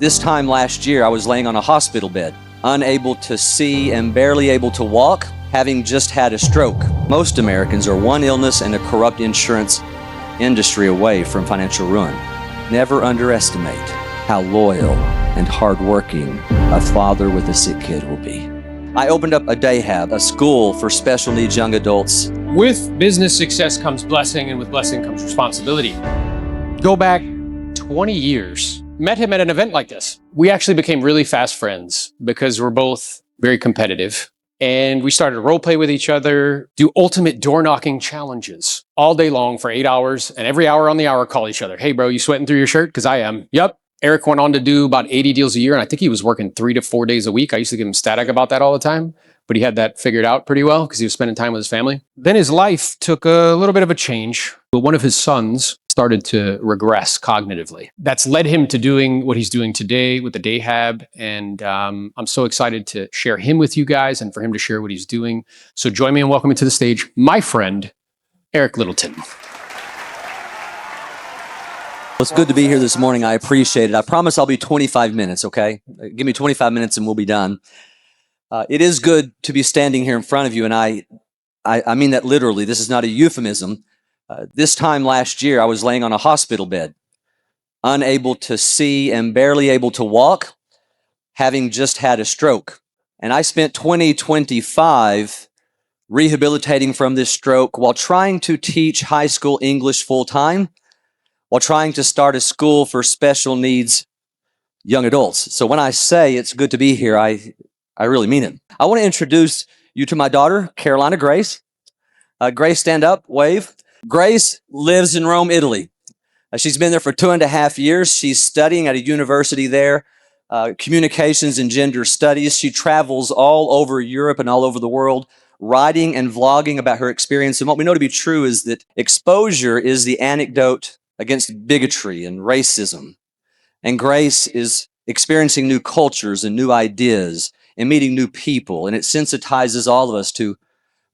This time last year, I was laying on a hospital bed, unable to see and barely able to walk, having just had a stroke. Most Americans are one illness and a corrupt insurance industry away from financial ruin. Never underestimate how loyal and hardworking a father with a sick kid will be. I opened up a day hab, a school for special needs young adults. With business success comes blessing, and with blessing comes responsibility. Go back 20 years. Met him at an event like this. We actually became really fast friends because we're both very competitive. And we started to role play with each other, do ultimate door knocking challenges all day long for 8 hours. And every hour on the hour, call each other. Hey, bro, you sweating through your shirt? Because I am. Yep. Eric went on to do about 80 deals a year. And I think he was working 3 to 4 days a week. I used to give him static about that all the time. But he had that figured out pretty well because he was spending time with his family. Then his life took a little bit of a change. But one of his sons started to regress cognitively. That's led him to doing what he's doing today with the day hab. And I'm so excited to share him with you guys and for him to share what he's doing. So join me in welcoming to the stage my friend, Eric Littleton. It's good to be here this morning. I appreciate it. I promise I'll be 25 minutes, okay? Give me 25 minutes and we'll be done. It is good to be standing here in front of you, and I mean that literally. This is not a euphemism. This time last year, I was laying on a hospital bed, unable to see and barely able to walk, having just had a stroke. And I spent 2025 rehabilitating from this stroke while trying to teach high school English full-time, while trying to start a school for special needs young adults. So when I say it's good to be here, I really mean it. I want to introduce you to my daughter, Carolina Grace. Grace, stand up, wave. Grace lives in Rome, Italy. She's been there for 2.5 years. She's studying at a university there, communications and gender studies. She travels all over Europe and all over the world, writing and vlogging about her experience. And what we know to be true is that exposure is the antidote against bigotry and racism. And Grace is experiencing new cultures and new ideas and meeting new people, and it sensitizes all of us to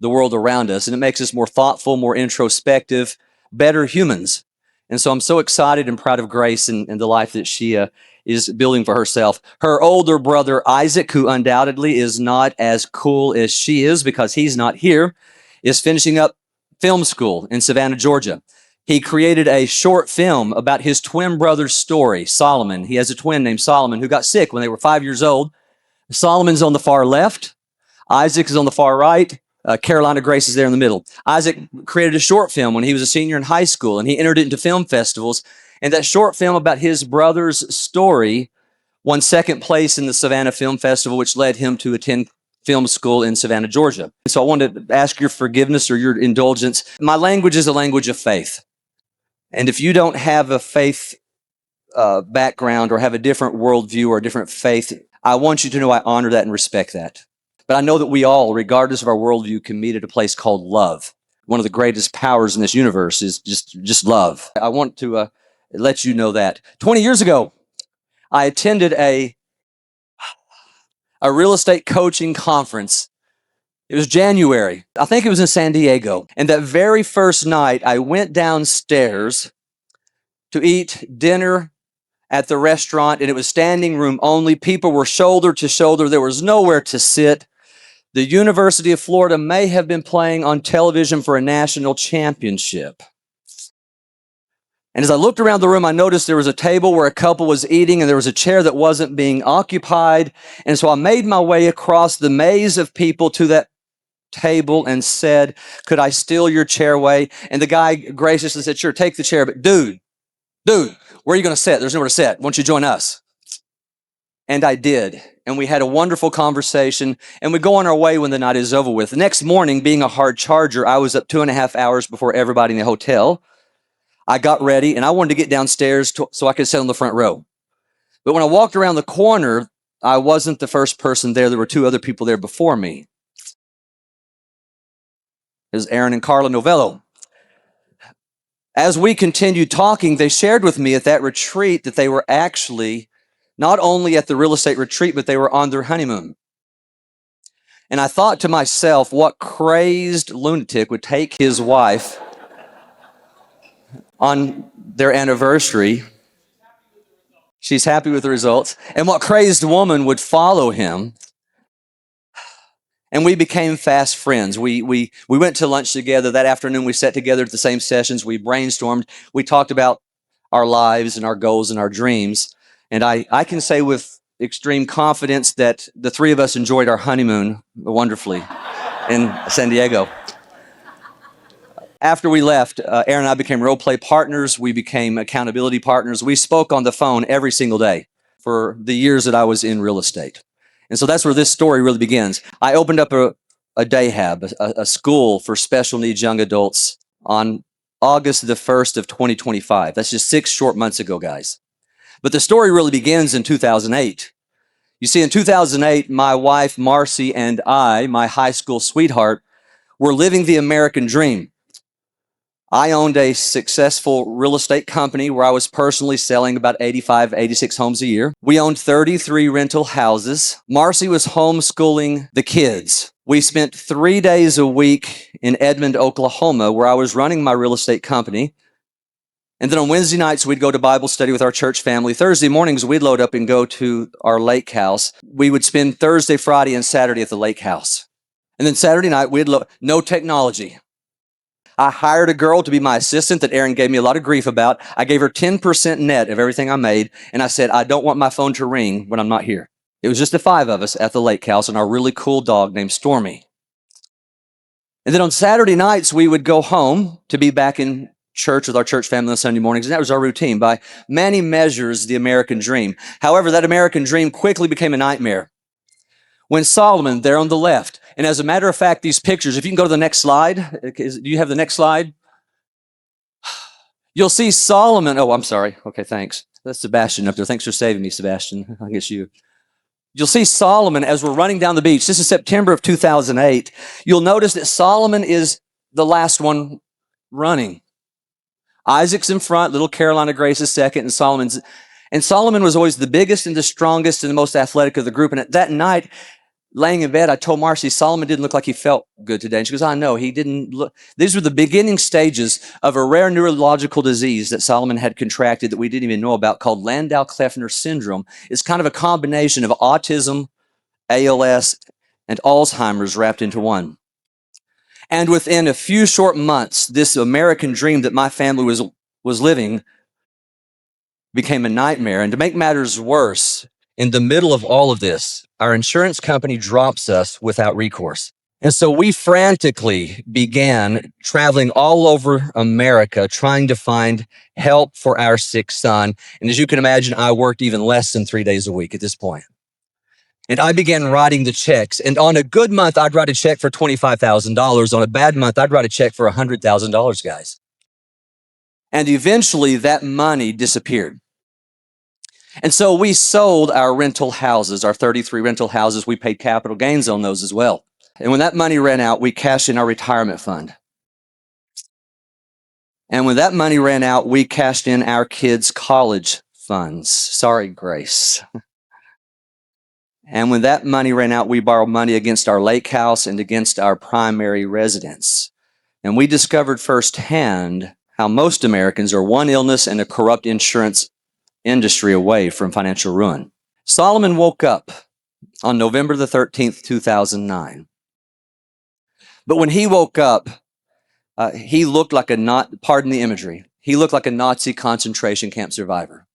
the world around us, and it makes us more thoughtful, more introspective, better humans. And so I'm so excited and proud of Grace and the life that she is building for herself. Her older brother, Isaac, who undoubtedly is not as cool as she is because he's not here, is finishing up film school in Savannah, Georgia. He created a short film about his twin brother's story, Solomon. He has a twin named Solomon who got sick when they were 5 years old. Solomon's on the far left. Isaac is on the far right. Carolina Grace is there in the middle. Isaac created a short film when he was a senior in high school, and he entered it into film festivals. And that short film about his brother's story won second place in the Savannah Film Festival, which led him to attend film school in Savannah, Georgia. So I wanted to ask your forgiveness or your indulgence. My language is a language of faith. And if you don't have a faith background or have a different worldview or a different faith, I want you to know I honor that and respect that. But I know that we all, regardless of our worldview, can meet at a place called love. One of the greatest powers in this universe is just love. I want to let you know that. 20 years ago, I attended a real estate coaching conference. It was January. I think it was in San Diego. And that very first night, I went downstairs to eat dinner at the restaurant, and it was standing room only. People were shoulder to shoulder. There was nowhere to sit. The University of Florida may have been playing on television for a national championship. And as I looked around the room, I noticed there was a table where a couple was eating, and there was a chair that wasn't being occupied. And so I made my way across the maze of people to that table and said, "Could I steal your chair away?" And the guy graciously said, "Sure, take the chair, but dude, where are you going to sit? There's nowhere to sit. Why don't you join us?" And I did. And we had a wonderful conversation, and we go on our way when the night is over with. The next morning, being a hard charger, I was up 2.5 hours before everybody in the hotel. I got ready, and I wanted to get downstairs so I could sit on the front row. But when I walked around the corner, I wasn't the first person there. There were 2 other people there before me. It was Aaron and Novello. As we continued talking, they shared with me at that retreat that they were actually not only at the real estate retreat, but they were on their honeymoon. And I thought to myself, what crazed lunatic would take his wife on their anniversary She's happy with the results. And what crazed woman would follow him? And we became fast friends. We went to lunch together that afternoon. We sat together at the same sessions. We brainstormed. We talked about our lives and our goals and our dreams. And I can say with extreme confidence that the three of us enjoyed our honeymoon wonderfully in San Diego. After we left, Aaron and I became role play partners. We became accountability partners. We spoke on the phone every single day for the years that I was in real estate. And so that's where this story really begins. I opened up a day hab, a school for special needs young adults on August the 1st of 2025. That's just 6 short months ago, guys. But the story really begins in 2008. You see, in 2008, my wife, Marcy, and I, my high school sweetheart, were living the American dream. I owned a successful real estate company where I was personally selling about 85, 86 homes a year. We owned 33 rental houses. Marcy was homeschooling the kids. We spent 3 days a week in Edmond, Oklahoma, where I was running my real estate company. And then on Wednesday nights, we'd go to Bible study with our church family. Thursday mornings, we'd load up and go to our lake house. We would spend Thursday, Friday, and Saturday at the lake house. And then Saturday night, no technology. I hired a girl to be my assistant that Aaron gave me a lot of grief about. I gave her 10% net of everything I made. And I said, I don't want my phone to ring when I'm not here. It was just the 5 of us at the lake house and our really cool dog named Stormy. And then on Saturday nights, we would go home to be back in church with our church family on Sunday mornings. And that was our routine by many measures, the American dream. However, that American dream quickly became a nightmare. When Solomon, there on the left, and as a matter of fact, these pictures, if you can go to the next slide. Do you have the next slide? You'll see Solomon. Oh, I'm sorry. Okay, thanks. That's Sebastian up there. Thanks for saving me, Sebastian. I guess you. You'll see Solomon as we're running down the beach. This is September of 2008. You'll notice that Solomon is the last one running. Isaac's in front, little Carolina Grace is second, and Solomon was always the biggest and the strongest and the most athletic of the group. And that night, laying in bed, I told Marcy, Solomon didn't look like he felt good today. And she goes, I know, he didn't look. These were the beginning stages of a rare neurological disease that Solomon had contracted that we didn't even know about called Landau-Kleffner syndrome. It's kind of a combination of autism, ALS, and Alzheimer's wrapped into one. And within a few short months, this American dream that my family was living became a nightmare. And to make matters worse, in the middle of all of this, our insurance company drops us without recourse. And so we frantically began traveling all over America trying to find help for our sick son. And as you can imagine, I worked even less than 3 days a week at this point. And I began writing the checks. And on a good month, I'd write a check for $25,000. On a bad month, I'd write a check for $100,000, guys. And eventually that money disappeared. And so we sold our rental houses, our 33 rental houses. We paid capital gains on those as well. And when that money ran out, we cashed in our retirement fund. And when that money ran out, we cashed in our kids' college funds. Sorry, Grace. And when that money ran out, we borrowed money against our lake house and against our primary residence. And we discovered firsthand how most Americans are one illness and a corrupt insurance industry away from financial ruin. Solomon woke up on November the 13th, 2009. But when he woke up, he looked like pardon the imagery, he looked like a Nazi concentration camp survivor.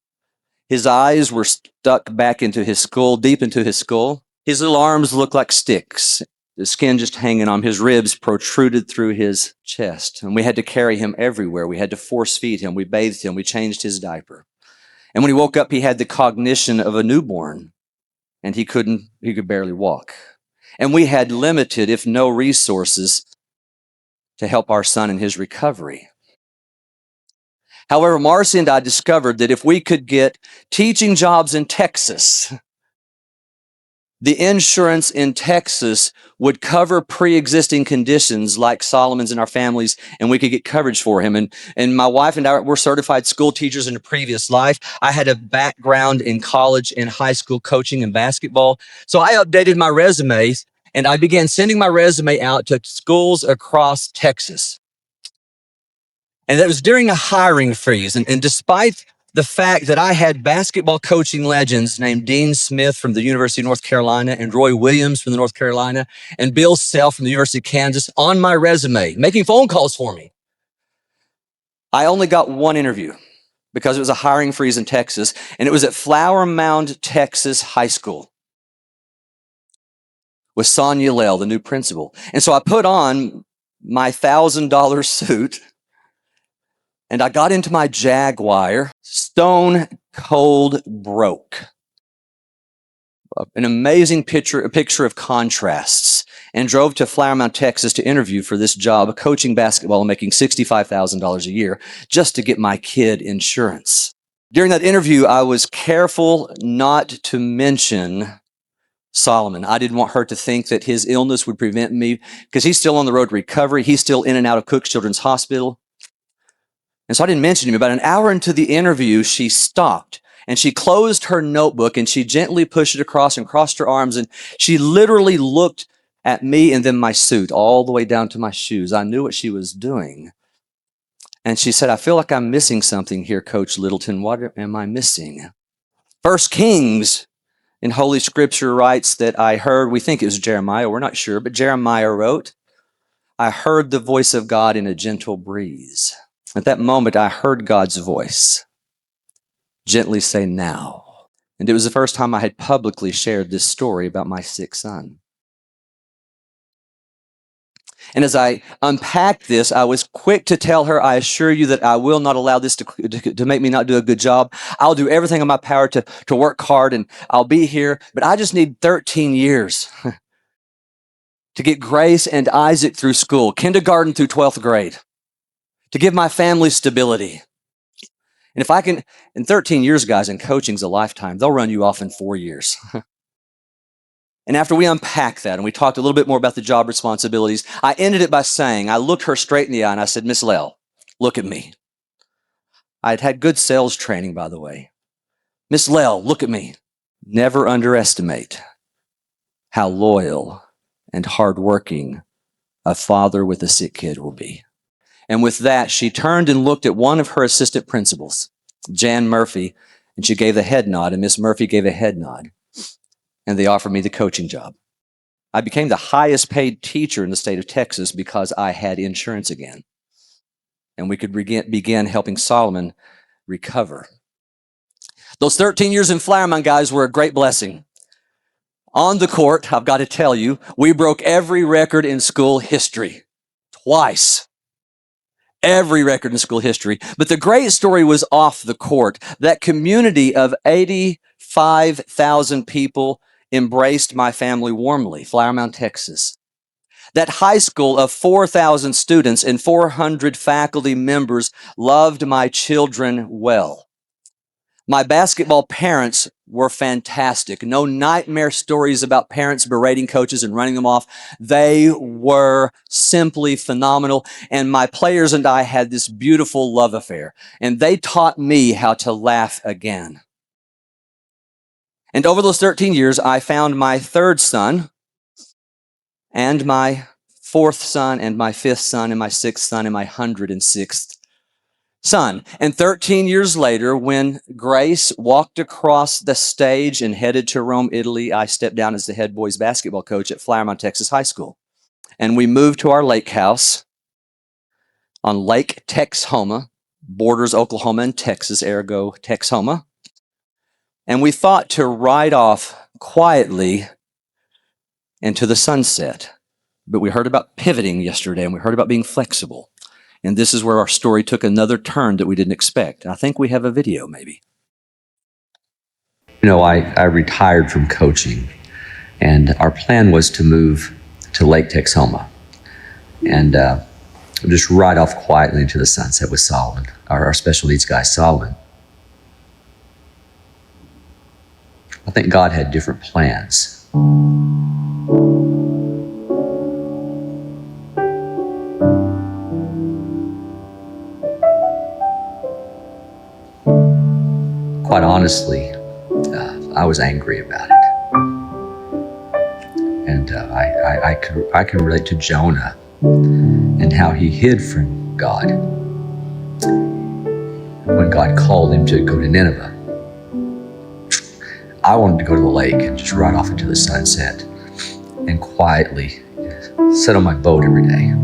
His eyes were stuck back into his skull, deep into his skull. His little arms looked like sticks, the skin just hanging on. His ribs protruded through his chest. And we had to carry him everywhere. We had to force feed him. We bathed him. We changed his diaper. And when he woke up, he had the cognition of a newborn, and he could barely walk. And we had limited, if no resources, to help our son in his recovery. However, Marcy and I discovered that if we could get teaching jobs in Texas, the insurance in Texas would cover pre-existing conditions like Solomon's in our families, and we could get coverage for him. And my wife and I were certified school teachers in a previous life. I had a background in college and high school coaching and basketball. So I updated my resumes, and I began sending my resume out to schools across Texas. And that was during a hiring freeze. And despite the fact that I had basketball coaching legends named Dean Smith from the University of North Carolina and Roy Williams from the North Carolina and Bill Self from the University of Kansas on my resume, making phone calls for me. I only got one interview because it was a hiring freeze in Texas, and it was at Flower Mound, Texas High School with Sonia Lell, the new principal. And so I put on my $1,000 suit and I got into my Jaguar, stone cold broke. An amazing picture, a picture of contrasts, and drove to Flower Mound, Texas to interview for this job, coaching basketball and making $65,000 a year just to get my kid insurance. During that interview, I was careful not to mention Solomon. I didn't want her to think that his illness would prevent me, because he's still on the road to recovery. He's still in and out of Cook Children's Hospital. And so I didn't mention him. About an hour into the interview, she stopped and she closed her notebook and she gently pushed it across and crossed her arms. And she literally looked at me and then my suit all the way down to my shoes. I knew what she was doing. And she said, "I feel like I'm missing something here, Coach Littleton. What am I missing?" First Kings in Holy Scripture writes that I heard, we think it was Jeremiah, we're not sure, but Jeremiah wrote, "I heard the voice of God in a gentle breeze." At that moment, I heard God's voice gently say, "Now." And it was the first time I had publicly shared this story about my sick son. And as I unpacked this, I was quick to tell her, "I assure you that I will not allow this to make me not do a good job. I'll do everything in my power to work hard, and I'll be here, but I just need 13 years to get Grace and Isaac through school, kindergarten through 12th grade, to give my family stability. And if I can, in 13 years, guys, and coaching's a lifetime, they'll run you off in 4 years." And after we unpacked that and we talked a little bit more about the job responsibilities, I ended it by saying, I looked her straight in the eye and I said, "Miss Lell, look at me." I'd had good sales training, by the way. "Miss Lell, look at me. Never underestimate how loyal and hardworking a father with a sick kid will be." And with that, she turned and looked at one of her assistant principals, Jan Murphy, and she gave a head nod, and Miss Murphy gave a head nod. And they offered me the coaching job. I became the highest paid teacher in the state of Texas because I had insurance again. And we could begin helping Solomon recover. Those 13 years in Flower Mound, guys, were a great blessing. On the court, I've got to tell you, we broke every record in school history. Twice. Every record in school history. But the great story was off the court. That community of 85,000 people embraced my family warmly, Flower Mound, Texas. That high school of 4,000 students and 400 faculty members loved my children well. My basketball parents were fantastic. No nightmare stories about parents berating coaches and running them off. They were simply phenomenal. And my players and I had this beautiful love affair. And they taught me how to laugh again. And over those 13 years, I found my third son and my fourth son and my fifth son and my sixth son and my 106th son. And 13 years later, when Grace walked across the stage and headed to Rome, Italy, I stepped down as the head boys basketball coach at Flower Mound, Texas High School. And we moved to our lake house on Lake Texoma, borders Oklahoma and Texas, ergo Texoma. And we thought to ride off quietly into the sunset. But we heard about pivoting yesterday, and we heard about being flexible. And this is where our story took another turn that we didn't expect. I think we have a video, maybe. You know, I retired from coaching, and our plan was to move to Lake Texoma and just ride off quietly into the sunset with Solomon, our special needs guy, Solomon. I think God had different plans. Quite honestly, I was angry about it. And I can relate to Jonah and how he hid from God. when God called him to go to Nineveh. I wanted to go to the lake and just ride off into the sunset and quietly sit on my boat every day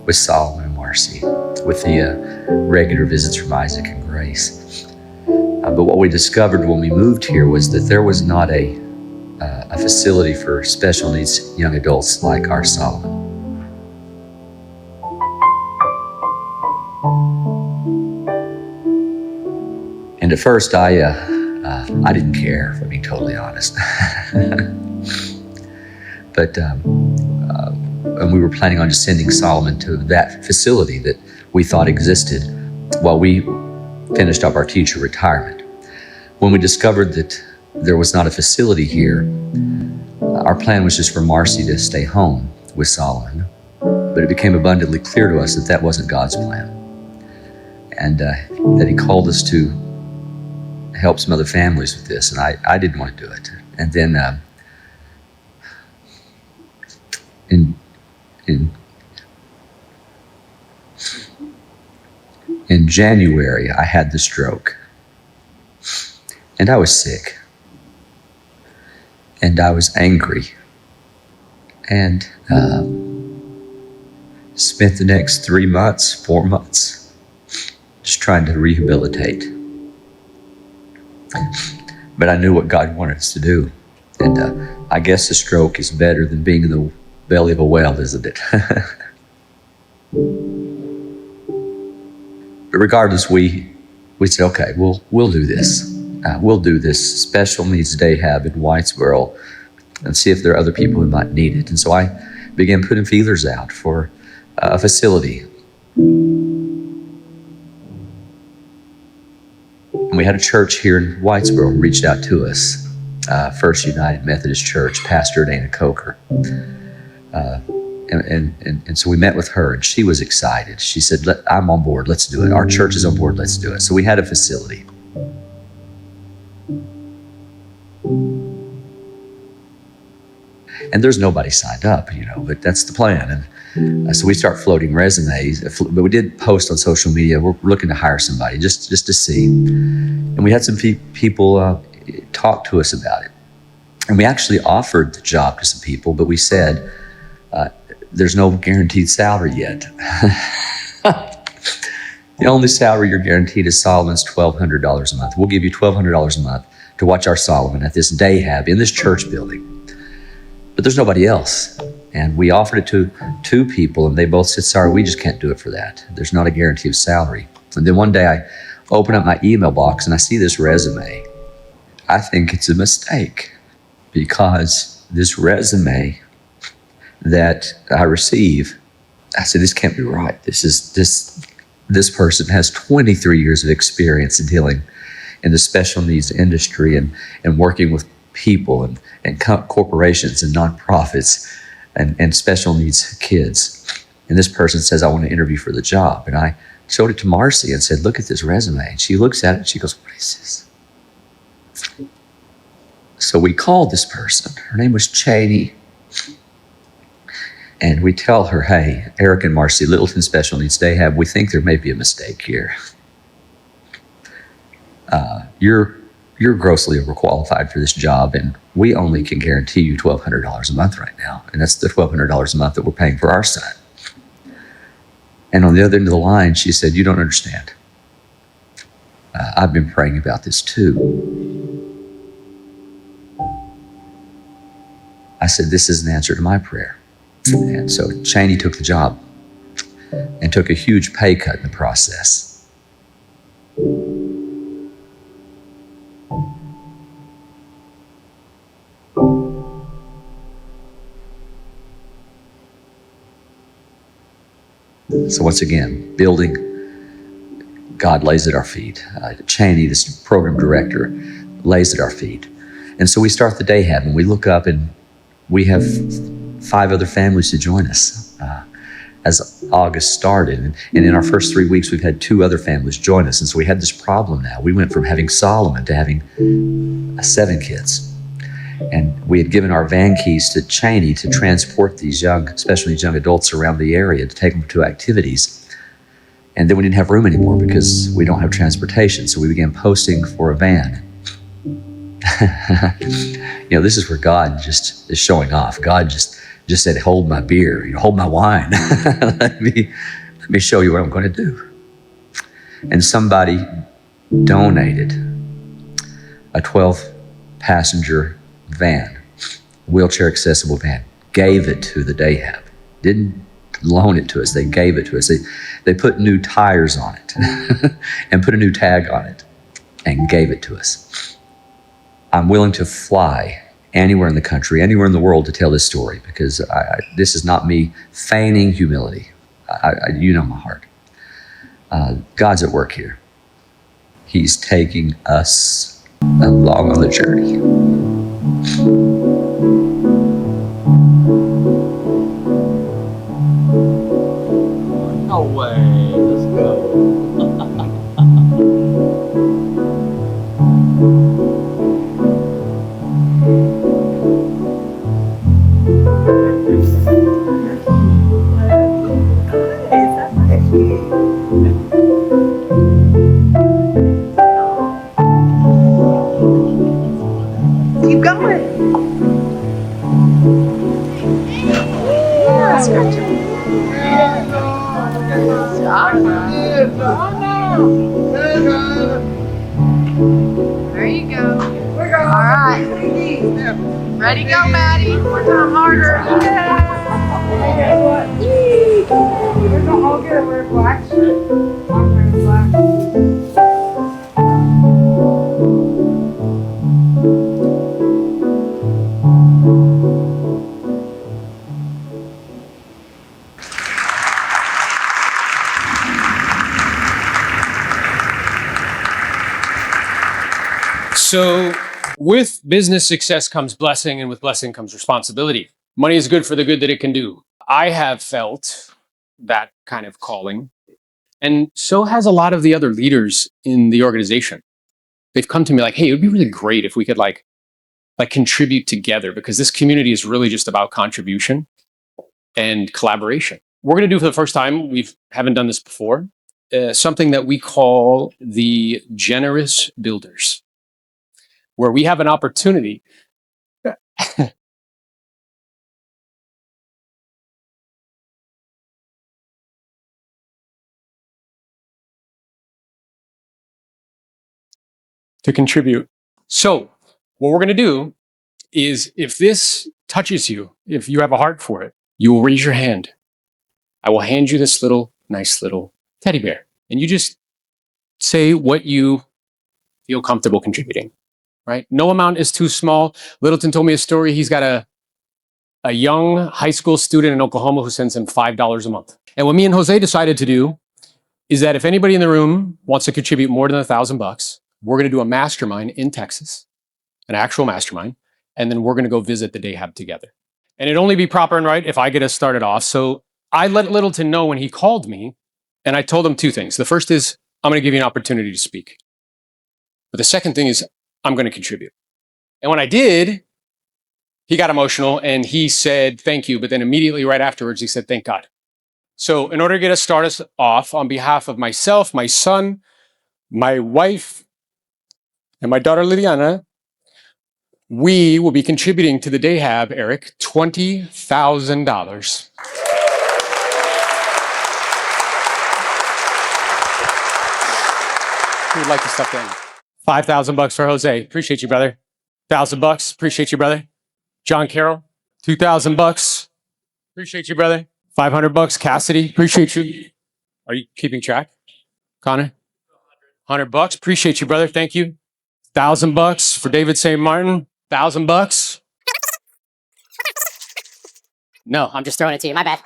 with Solomon and Marcy, with the regular visits from Isaac and Grace. But what we discovered when we moved here was that there was not a facility for special needs young adults like our Solomon. And at first, I didn't care, if I'm being totally honest. But and we were planning on just sending Solomon to that facility that we thought existed while we finished up our teacher retirement. When we discovered that there was not a facility here, our plan was just for Marcy to stay home with Solomon. But it became abundantly clear to us that that wasn't God's plan, and that he called us to help some other families with this, and I didn't want to do it. And then in January, I had the stroke, and I was sick, and I was angry, and spent the next 3 months, 4 months, just trying to rehabilitate. But I knew what God wanted us to do. And I guess the stroke is better than being in the belly of a whale, isn't it? But regardless, we said, okay, we'll do this. We'll do this special needs day hab in Whitesboro and see if there are other people who might need it. And so I began putting feelers out for a facility. And we had a church here in Whitesboro who reached out to us, First United Methodist Church, Pastor Dana Coker. And so we met with her, and she was excited. She said, I'm on board, let's do it. Our church is on board, let's do it. So we had a facility. And there's nobody signed up, but that's the plan. And so we start floating resumes, but we did post on social media. We're looking to hire somebody just to see. And we had some people talk to us about it. And we actually offered the job to some people, but we said, there's no guaranteed salary yet. The only salary you're guaranteed is Solomon's $1,200 a month. We'll give you $1,200 a month to watch our Solomon at this day hab in this church building. But there's nobody else. And we offered it to 2 people, and they both said, sorry, we just can't do it for that. There's not a guarantee of salary. And then one day I open up my email box and I see this resume. I think it's a mistake, because this resume that I receive, I said, this can't be right. This person has 23 years of experience in dealing in the special needs industry and working with people and corporations and nonprofits and special needs kids. And this person says, I want to interview for the job. And I showed it to Marcy and said, look at this resume. And she looks at it and she goes, what is this? So we called this person. Her name was Cheney. And we tell her, hey, Eric and Marcy, Littleton Special Needs Day Hab, we think there may be a mistake here. You're grossly overqualified for this job, and we only can guarantee you $1,200 a month right now. And that's the $1,200 a month that we're paying for our son. And on the other end of the line, she said, you don't understand. I've been praying about this too. I said, this is an answer to my prayer. And so Cheney took the job and took a huge pay cut in the process. So once again, building, God lays at our feet. Cheney, this program director, lays at our feet. And so we start the day hab, and we look up, and we have 5 other families to join us as August started. And in our first 3 weeks, we've had 2 other families join us. And so we had this problem now. We went from having Solomon to having 7 kids. And we had given our van keys to Cheney to transport these young, especially young adults around the area to take them to activities. And then we didn't have room anymore because we don't have transportation. So we began posting for a van. This is where God just is showing off. God just said, hold my beer, hold my wine. let me show you what I'm going to do. And somebody donated a 12-passenger van, wheelchair accessible van, gave it to the day hab. Didn't loan it to us, they gave it to us. They put new tires on it and put a new tag on it and gave it to us. I'm willing to fly anywhere in the country, anywhere in the world to tell this story, because this is not me feigning humility. You know my heart. God's at work here. He's taking us along on the journey. No way. Let's go. Keep going. Yeah, stretch it. There you go. All right. Ready, go, Maddie. One time harder. Yeah. We're gonna all get a wear black shirt. I'm wearing black. So with business success comes blessing, and with blessing comes responsibility. Money is good for the good that it can do. I have felt that kind of calling, and so has a lot of the other leaders in the organization. They've come to me like, hey, it would be really great if we could like contribute together, because this community is really just about contribution and collaboration. We're going to do for the first time, we haven't done this before, something that we call the Generous Builders, where we have an opportunity to contribute. So what we're going to do is, if this touches you, if you have a heart for it, you will raise your hand. I will hand you this nice little teddy bear, and you just say what you feel comfortable contributing, right? No amount is too small. Littleton told me a story. He's got a young high school student in Oklahoma who sends him $5 a month. And what me and Jose decided to do is that if anybody in the room wants to contribute more than $1,000, we're going to do a mastermind in Texas, an actual mastermind, and then we're going to go visit the day hab together. And it'd only be proper and right if I get us started off. So I let Littleton know when he called me, and I told him two things. The first is, I'm going to give you an opportunity to speak. But the second thing is, I'm going to contribute. And when I did, he got emotional and he said, thank you. But then immediately right afterwards, he said, thank God. So in order to get us started off, on behalf of myself, my son, my wife, and my daughter Liliana, we will be contributing to the day hab, Eric, $20,000. Who would like to step in? $5,000 for Jose. Appreciate you, brother. $1,000. Appreciate you, brother. John Carroll. $2,000. Appreciate you, brother. $500. Cassidy. Appreciate you. Are you keeping track? Connor? $100. Appreciate you, brother. Thank you. $1,000 for David St. Martin. $1,000. No, I'm just throwing it to you. My bad.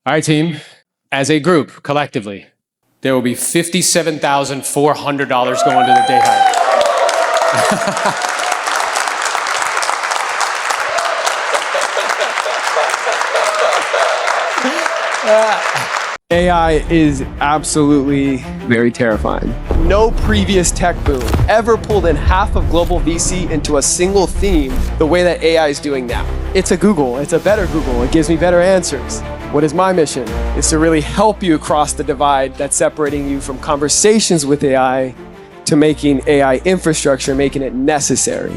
All right, team. As a group, collectively, there will be $57,400 going to the day hab. AI is absolutely very terrifying. No previous tech boom ever pulled in half of global VC into a single theme the way that AI is doing now. It's a Google. It's a better Google. It gives me better answers. What is my mission? Is to really help you cross the divide that's separating you from conversations with AI to making AI infrastructure, making it necessary.